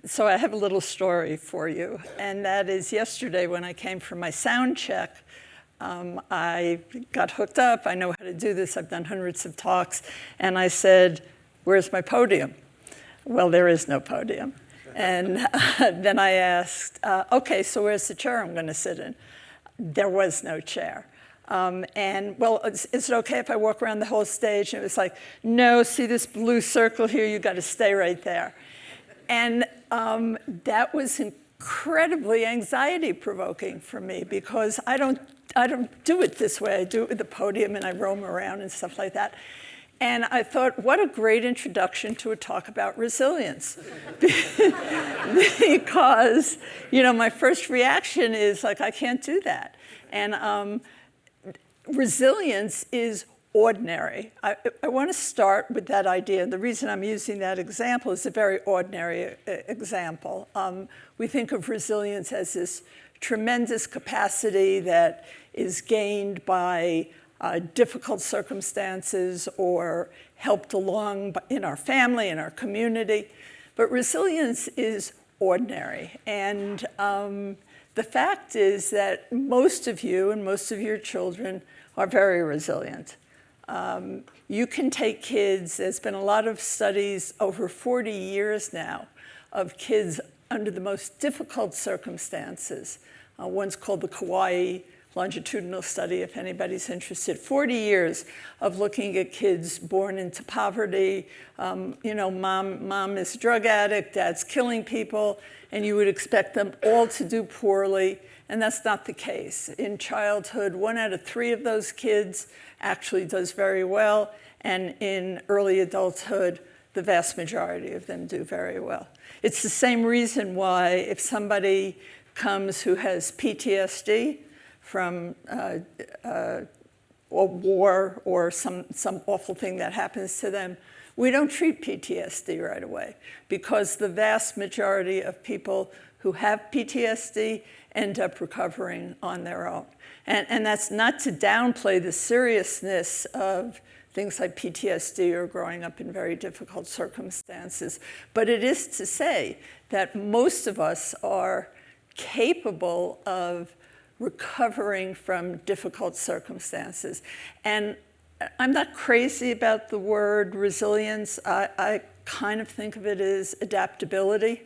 So I have a little story for you, and that is yesterday when I came for my sound check, I got hooked up. I know how to do this. I've done hundreds of talks. And I said, where's my podium? Well, there is no podium. And then I asked, okay, so where's the chair I'm going to sit in? There was no chair. Well, is it okay if I walk around the whole stage? And it was like, no, see this blue circle here? You got to stay right there. And that was incredibly anxiety-provoking for me because I don't do it this way. I do it with the podium and I roam around and stuff like that. And I thought, what a great introduction to a talk about resilience. Because, my first reaction is like, I can't do that. And resilience is ordinary. I want to start with that idea. The reason I'm using that example is a very ordinary example. We think of resilience as this tremendous capacity that is gained by difficult circumstances or helped along in our family, in our community. But resilience is ordinary. And the fact is that most of you and most of your children are very resilient. You can take kids, there's been a lot of studies over 40 years now of kids under the most difficult circumstances. One's called the Kauai longitudinal study, if anybody's interested. 40 years of looking at kids born into poverty. Mom is a drug addict, dad's killing people, and you would expect them all to do poorly, and that's not the case. In childhood, 1 out of 3 of those kids actually does very well, and in early adulthood, the vast majority of them do very well. It's the same reason why if somebody comes who has PTSD from a war or some awful thing that happens to them, we don't treat PTSD right away because the vast majority of people who have PTSD end up recovering on their own. And that's not to downplay the seriousness of things like PTSD or growing up in very difficult circumstances, but it is to say that most of us are capable of recovering from difficult circumstances. And I'm not crazy about the word resilience. I kind of think of it as adaptability.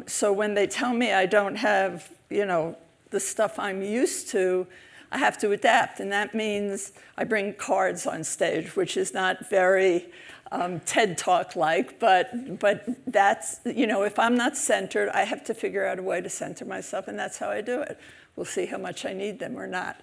So when they tell me I don't have, the stuff I'm used to, I have to adapt. And that means I bring cards on stage, which is not very TED Talk-like, but that's, if I'm not centered, I have to figure out a way to center myself, and that's how I do it. We'll see how much I need them or not.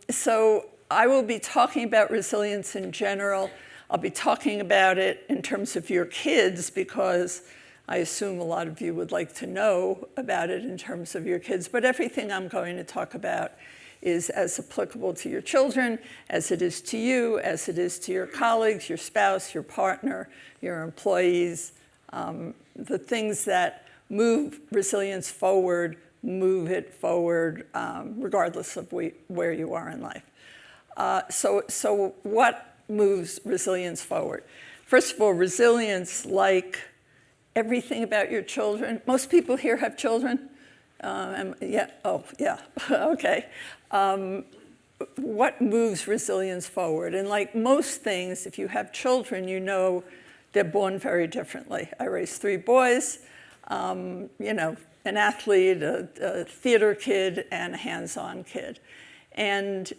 So I will be talking about resilience in general. I'll be talking about it in terms of your kids because I assume a lot of you would like to know about it in terms of your kids. But everything I'm going to talk about is as applicable to your children as it is to you, as it is to your colleagues, your spouse, your partner, your employees. The things that move resilience forward, move it forward regardless of where you are in life. So what moves resilience forward? First of all, resilience, like everything about your children. Most people here have children? Okay. What moves resilience forward? And like most things, if you have children, they're born very differently. I raised 3 boys, an athlete, a theater kid, and a hands-on kid. And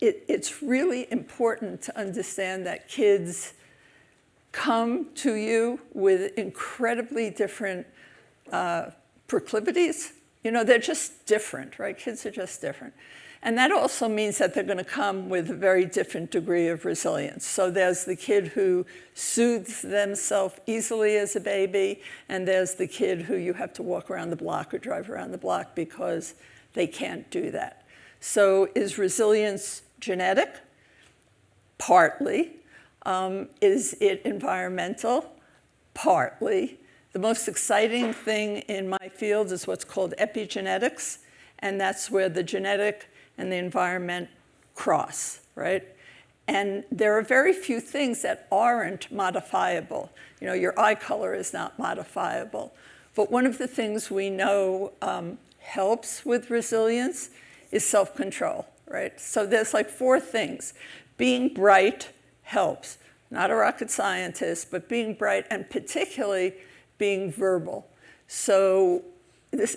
it's really important to understand that kids come to you with incredibly different proclivities. They're just different, right? Kids are just different. And that also means that they're going to come with a very different degree of resilience. So there's the kid who soothes themselves easily as a baby, and there's the kid who you have to walk around the block or drive around the block because they can't do that. So is resilience genetic? Partly. Is it environmental? Partly. The most exciting thing in my field is what's called epigenetics, and that's where the genetic and the environment cross, right? And there are very few things that aren't modifiable. You know, your eye color is not modifiable. But one of the things we know helps with resilience is self-control, right? So there's like 4 things. Being bright helps. Not a rocket scientist, but being bright, and particularly being verbal. So this,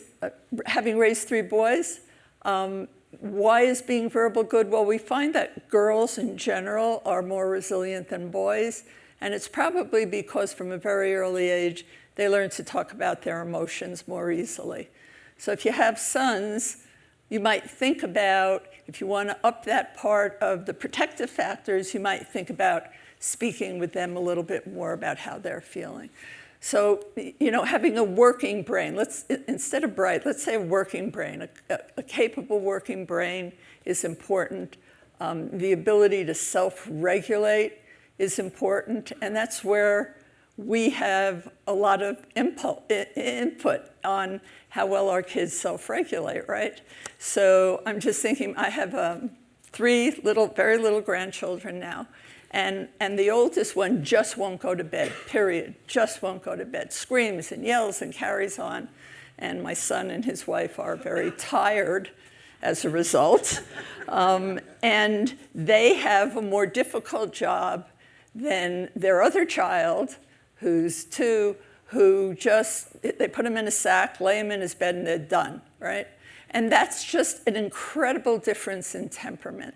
having raised 3 boys, why is being verbal good? Well, we find that girls in general are more resilient than boys, and it's probably because from a very early age, they learn to talk about their emotions more easily. So if you have sons, you might think about, if you want to up that part of the protective factors, you might think about speaking with them a little bit more about how they're feeling. So, you know, having a working brain, instead of bright, let's say a working brain, a capable working brain is important. The ability to self-regulate is important, and that's where we have a lot of input on how well our kids self-regulate, right? So I'm just thinking, I have 3 very little grandchildren now. And the oldest one just won't go to bed, period. Just won't go to bed. Screams and yells and carries on. And my son and his wife are very tired as a result. And they have a more difficult job than their other child, who's 2, who they put him in a sack, lay him in his bed, and they're done, right? And that's just an incredible difference in temperament.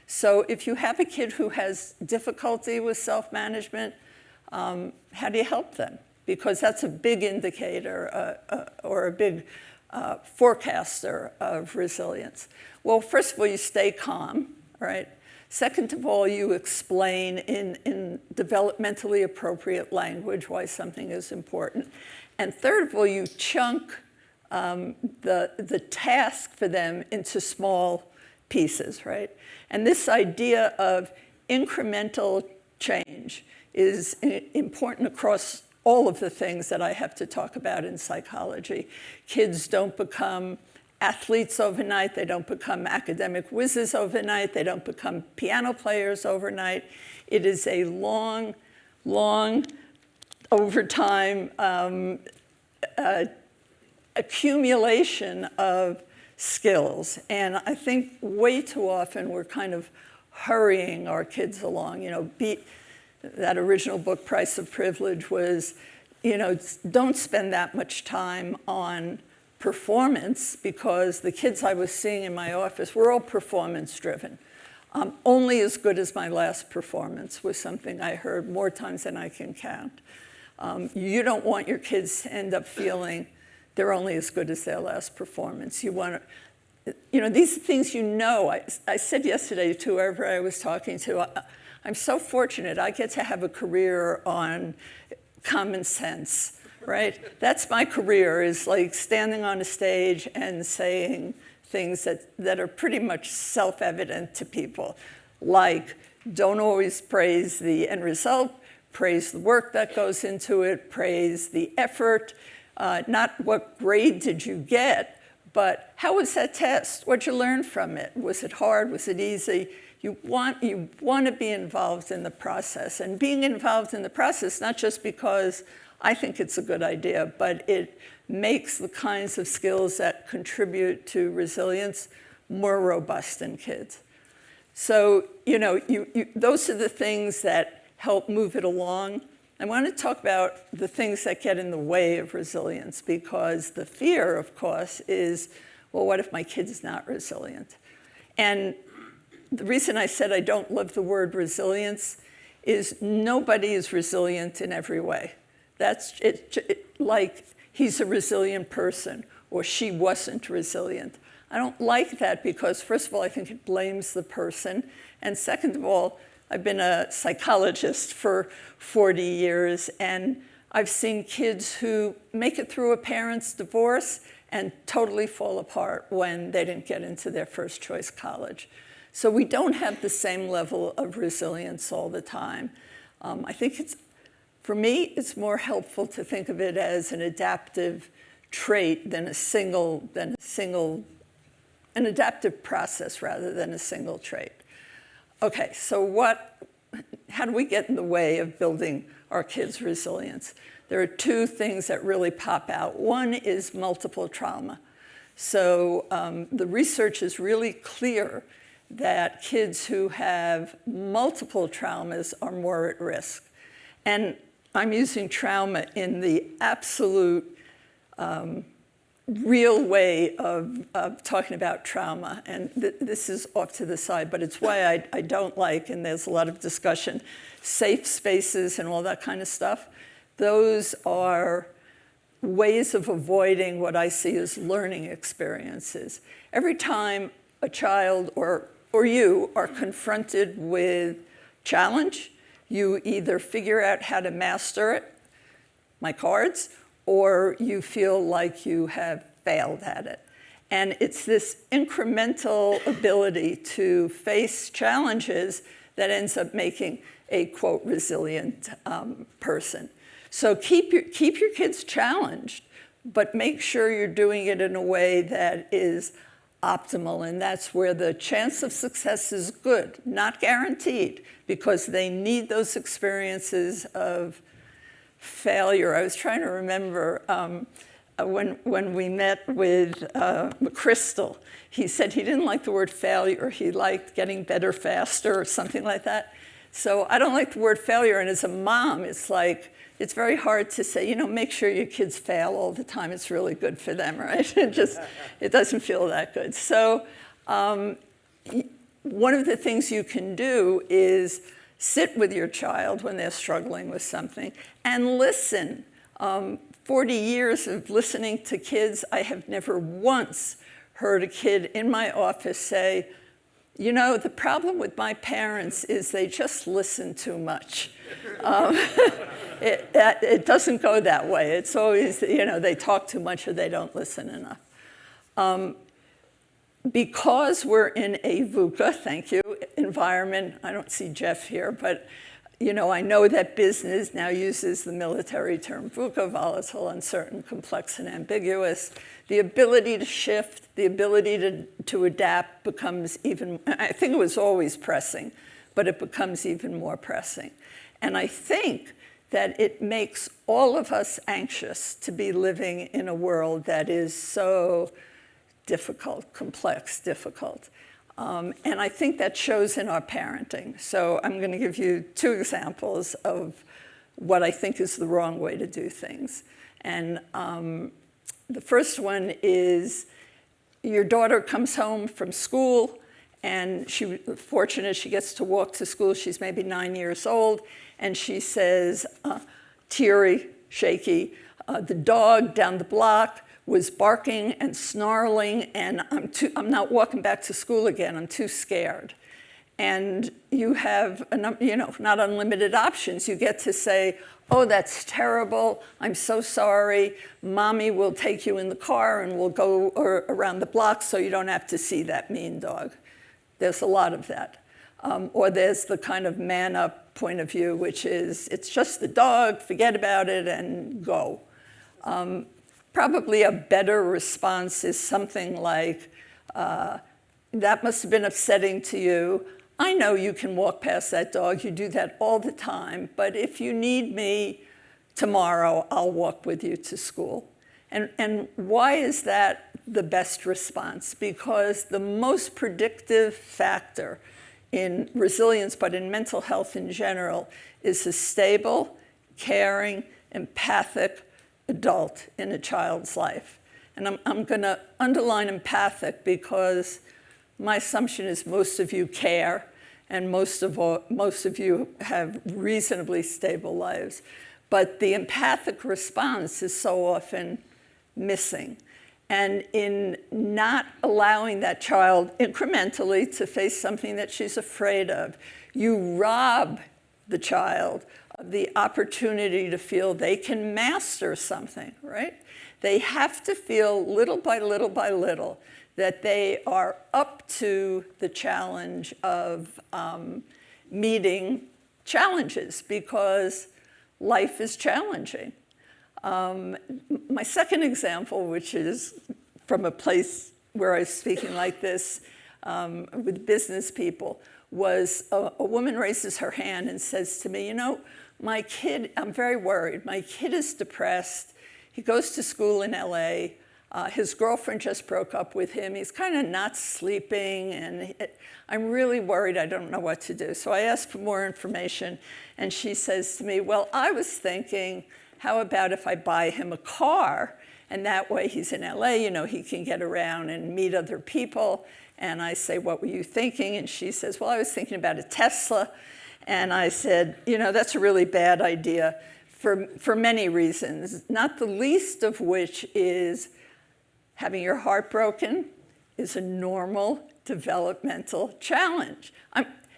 So if you have a kid who has difficulty with self-management, how do you help them? Because that's a big indicator or a big forecaster of resilience. Well, first of all, you stay calm, right? Second of all, you explain in developmentally appropriate language why something is important. And third of all, you chunk the task for them into small pieces, right? And this idea of incremental change is important across all of the things that I have to talk about in psychology. Kids don't become athletes overnight. They don't become academic whizzes overnight. They don't become piano players overnight. It is a long, over time, accumulation of skills. And I think way too often we're kind of hurrying our kids along. You know, that original book, Price of Privilege, was, you know, don't spend that much time on performance, because the kids I was seeing in my office were all performance driven. Only as good as my last performance was something I heard more times than I can count. You don't want your kids to end up feeling they're only as good as their last performance. You want to, you know, these things you know. I said yesterday to whoever I was talking to, I'm so fortunate I get to have a career on common sense, right? That's my career, is like standing on a stage and saying things that are pretty much self-evident to people, like don't always praise the end result, praise the work that goes into it, praise the effort, not what grade did you get, but how was that test? What'd you learn from it? Was it hard? Was it easy? You want to be involved in the process. And being involved in the process, not just because I think it's a good idea, but it makes the kinds of skills that contribute to resilience more robust in kids. So, you know, those are the things that help move it along. I want to talk about the things that get in the way of resilience, because the fear, of course, is, well, what if my kid's not resilient? And the reason I said I don't love the word resilience is nobody is resilient in every way. That's it, like he's a resilient person or she wasn't resilient. I don't like that because, first of all, I think it blames the person. And second of all, I've been a psychologist for 40 years, and I've seen kids who make it through a parent's divorce and totally fall apart when they didn't get into their first choice college. So we don't have the same level of resilience all the time. I think for me, it's more helpful to think of it as an adaptive trait than an adaptive process rather than a single trait. Okay, so how do we get in the way of building our kids' resilience? There are two things that really pop out. One is multiple trauma. So the research is really clear that kids who have multiple traumas are more at risk. And I'm using trauma in the absolute real way of talking about trauma. And this is off to the side, but it's why I don't like, and there's a lot of discussion, safe spaces and all that kind of stuff. Those are ways of avoiding what I see as learning experiences. Every time a child or you are confronted with challenge, you either figure out how to master it, my cards, or you feel like you have failed at it. And it's this incremental ability to face challenges that ends up making a, quote, resilient person. So keep your kids challenged, but make sure you're doing it in a way that is optimal, and that's where the chance of success is good, not guaranteed, because they need those experiences of failure. I was trying to remember when we met with Crystal, he said he didn't like the word failure. He liked getting better faster or something like that. So I don't like the word failure, and as a mom, it's like, it's very hard to say, make sure your kids fail all the time. It's really good for them, right? It doesn't feel that good. So one of the things you can do is sit with your child when they're struggling with something and listen. 40 years of listening to kids, I have never once heard a kid in my office say, the problem with my parents is they just listen too much. It doesn't go that way. It's always, they talk too much or they don't listen enough. Because we're in a VUCA, thank you, environment, I don't see Jeff here, but I know that business now uses the military term VUCA, volatile, uncertain, complex, and ambiguous. The ability to shift, the ability to adapt becomes even, I think it was always pressing, but it becomes even more pressing. And I think that it makes all of us anxious to be living in a world that is so difficult, complex, difficult. And I think that shows in our parenting. So I'm going to give you two examples of what I think is the wrong way to do things. And the first one is your daughter comes home from school, and she's fortunate she gets to walk to school. She's maybe 9 years old, and she says, teary, shaky, the dog down the block was barking and snarling, and I'm not walking back to school again. I'm too scared. And you have, not unlimited options. You get to say, oh, that's terrible. I'm so sorry. Mommy will take you in the car and we'll go around the block so you don't have to see that mean dog. There's a lot of that. Or there's the kind of man-up point of view, which is, it's just the dog, forget about it, and go. Probably a better response is something like, that must have been upsetting to you. I know you can walk past that dog. You do that all the time. But if you need me tomorrow, I'll walk with you to school. And why is that the best response? Because the most predictive factor in resilience, but in mental health in general, is a stable, caring, empathic adult in a child's life. And I'm going to underline empathic because my assumption is most of you care, and most of you have reasonably stable lives. But the empathic response is so often missing. And in not allowing that child incrementally to face something that she's afraid of, you rob the child of the opportunity to feel they can master something, right? They have to feel little by little by little that they are up to the challenge of meeting challenges, because life is challenging. My second example, which is from a place where I was speaking like this with business people, was a woman raises her hand and says to me, my kid, I'm very worried. My kid is depressed. He goes to school in LA. His girlfriend just broke up with him. He's kind of not sleeping, and I'm really worried. I don't know what to do. So I asked for more information, and she says to me, well, I was thinking, how about if I buy him a car, and that way he's in LA, he can get around and meet other people. And I say, what were you thinking? And she says, well, I was thinking about a Tesla. And I said, that's a really bad idea for many reasons, not the least of which is having your heart broken is a normal developmental challenge.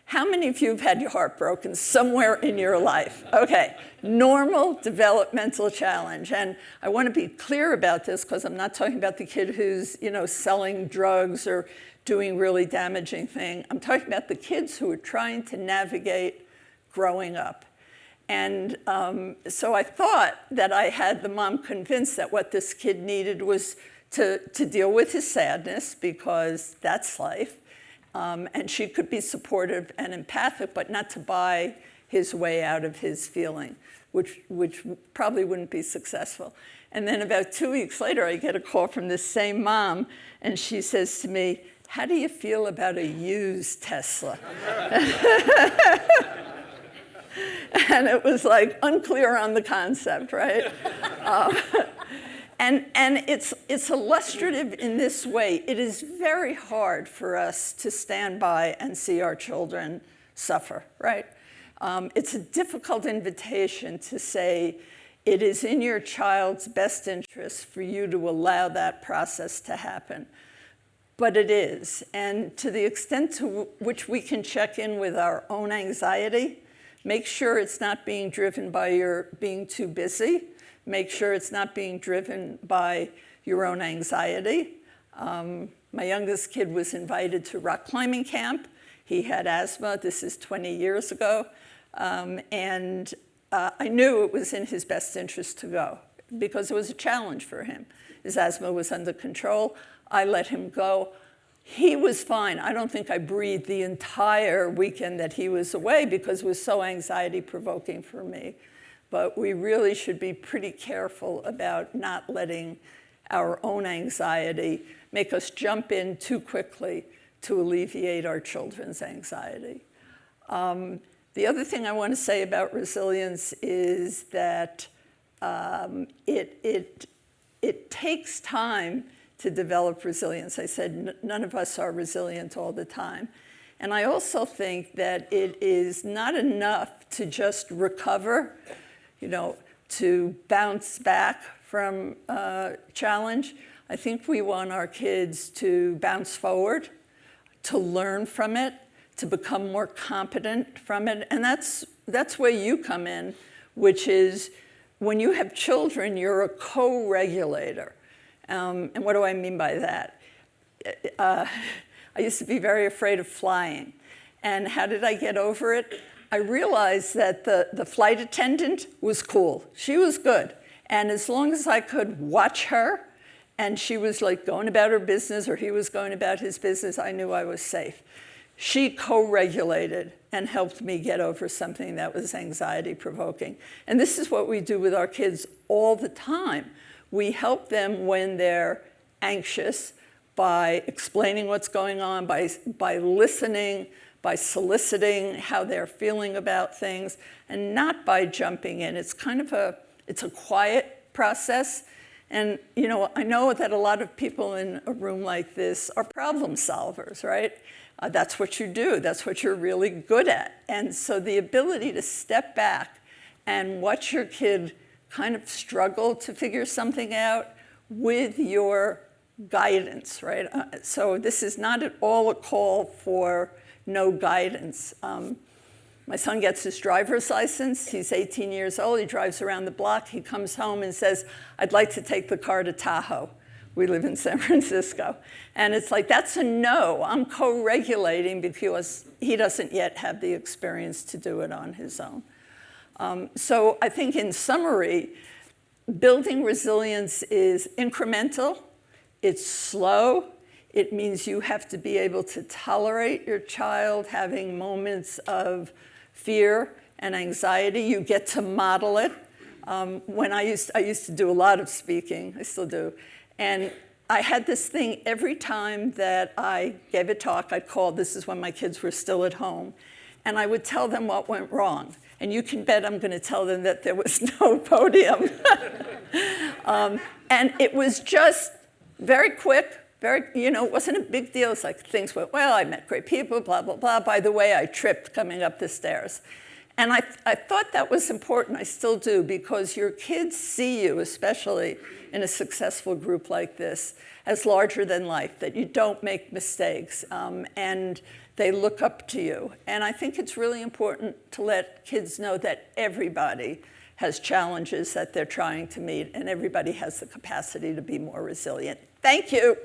How many of you have had your heart broken somewhere in your life? Okay, normal developmental challenge. And I want to be clear about this because I'm not talking about the kid who's, selling drugs or doing really damaging thing. I'm talking about the kids who are trying to navigate growing up. And so I thought that I had the mom convinced that what this kid needed was to deal with his sadness, because that's life. And she could be supportive and empathic, but not to buy his way out of his feeling, which probably wouldn't be successful. And then about 2 weeks later, I get a call from this same mom, and she says to me, how do you feel about a used Tesla? And it was like unclear on the concept, right? And it's illustrative in this way. It is very hard for us to stand by and see our children suffer, right? It's a difficult invitation to say it is in your child's best interest for you to allow that process to happen. But it is. And to the extent to which we can check in with our own anxiety, make sure it's not being driven by your being too busy. Make sure it's not being driven by your own anxiety. My youngest kid was invited to rock climbing camp. He had asthma. This is 20 years ago. And I knew it was in his best interest to go because it was a challenge for him. His asthma was under control. I let him go. He was fine. I don't think I breathed the entire weekend that he was away because it was so anxiety-provoking for me. But we really should be pretty careful about not letting our own anxiety make us jump in too quickly to alleviate our children's anxiety. The other thing I want to say about resilience is that it takes time to develop resilience. I said none of us are resilient all the time. And I also think that it is not enough to just recover, to bounce back from a challenge. I think we want our kids to bounce forward, to learn from it, to become more competent from it. And that's where you come in, which is when you have children, you're a co-regulator. And what do I mean by that? I used to be very afraid of flying. And how did I get over it? I realized that the flight attendant was cool. She was good. And as long as I could watch her, and she was like going about her business or he was going about his business, I knew I was safe. She co-regulated and helped me get over something that was anxiety-provoking. And this is what we do with our kids all the time. We help them when they're anxious by explaining what's going on, by listening, by soliciting how they're feeling about things, and not by jumping in. It's kind of it's a quiet process. And I know that a lot of people in a room like this are problem solvers, right? That's what you do. That's what you're really good at. And so the ability to step back and watch your kid kind of struggle to figure something out with your guidance, right? So this is not at all a call for no guidance. My son gets his driver's license. He's 18 years old. He drives around the block. He comes home and says, I'd like to take the car to Tahoe. We live in San Francisco. And it's like, that's a no. I'm co-regulating because he doesn't yet have the experience to do it on his own. So I think in summary, building resilience is incremental, it's slow, It means you have to be able to tolerate your child having moments of fear and anxiety. You get to model it. When I used to do a lot of speaking, I still do, and I had this thing every time that I gave a talk, I'd call, this is when my kids were still at home, and I would tell them what went wrong. And you can bet I'm going to tell them that there was no podium. And it was just very quick, it wasn't a big deal. It's like things went well, I met great people, blah, blah, blah. By the way, I tripped coming up the stairs. And I thought that was important, I still do, because your kids see you, especially in a successful group like this, as larger than life, that you don't make mistakes, and they look up to you. And I think it's really important to let kids know that everybody has challenges that they're trying to meet, and everybody has the capacity to be more resilient. Thank you.